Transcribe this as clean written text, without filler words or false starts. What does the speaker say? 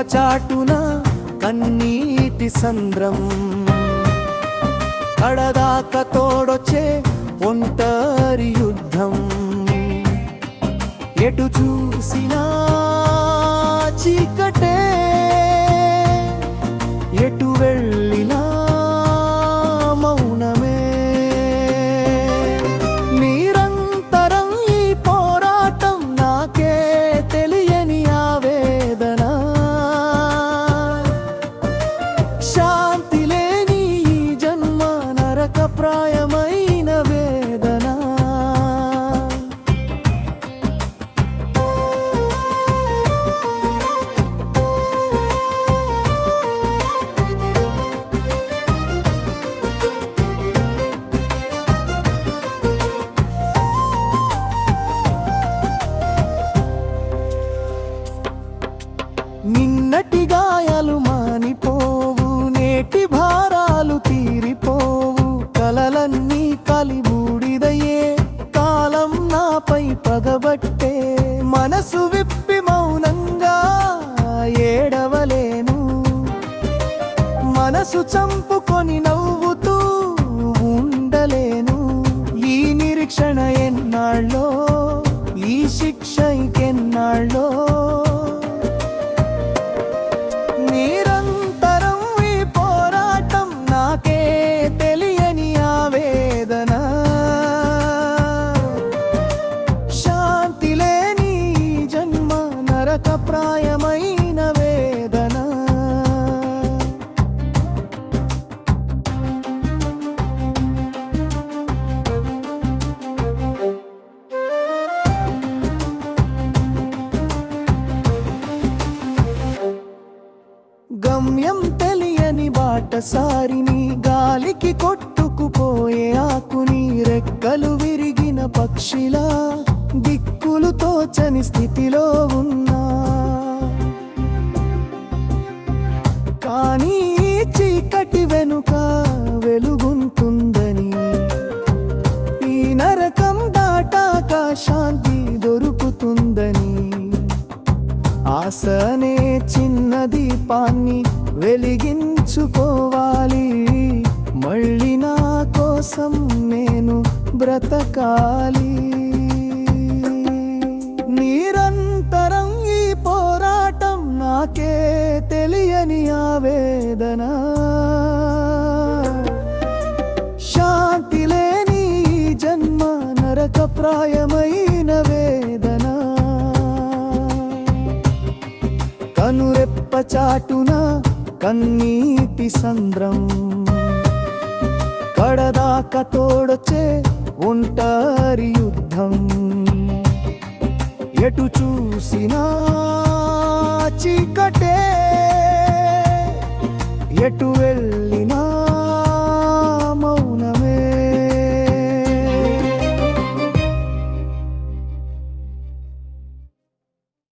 చాటున కన్నీటి సంద్రం కడదాక తోడొచ్చే ఒంటరి యుద్ధం ఎటు చూసినా చీకటే ఎటు వెళ్ళినా మౌనమే నిరంతరం ఈ పోరాటం నాకే తెలియని ఆవేదన శాంతి లేని ఈ జన్మ నరకప్రాయమైన వేదన నిన్నటి గాయాలు మానిపోవు నేటి భారాలు తీరిపోవు కలలన్నీ కలిబూడిదయ్యే కాలం నాపై పగబట్టే మనసు విప్పి మౌనంగా ఏడవలేను మనసు చంపుకొని నవ్వుతూ ఉండలేను ఈ నిరీక్షణ ఎన్నాళ్ళో ఈ శిక్ష ఇంకెన్నాళ్ళో నిరంతరం ఈ పోరాటం నాకే తెలియని ఆవేదన శాంతి లేని జన్మ నరకప్రాయమైన వేదన గమ్యం తెలియని బాటసారిని గాలికి కొట్టుకుపోయే ఆకుని రెక్కలు విరిగిన పక్షిలా దిక్కులు తోచని స్థితిలో ఉన్నా కానీ చీకటి వెనుక వెలుగుంటుందని ఈ నరకం దాటాక శాంతి దొరుకుతుందని ఆశనే చిన్న దీపాన్ని వెలిగించుకోవాలి మళ్ళీ నా కోసం నేను బ్రతకాలి నిరంతరం ఈ పోరాటం నాకే తెలియని ఆవేదన శాంతి లేని ఈ జన్మ నరకప్రాయమైన వేదన కనురెప్ప చాటున కన్నీటి సంద్రం కడదాక తోడొచ్చే ఒంటరి యుద్ధం ఎటు చూసినా చీకటే ఎటు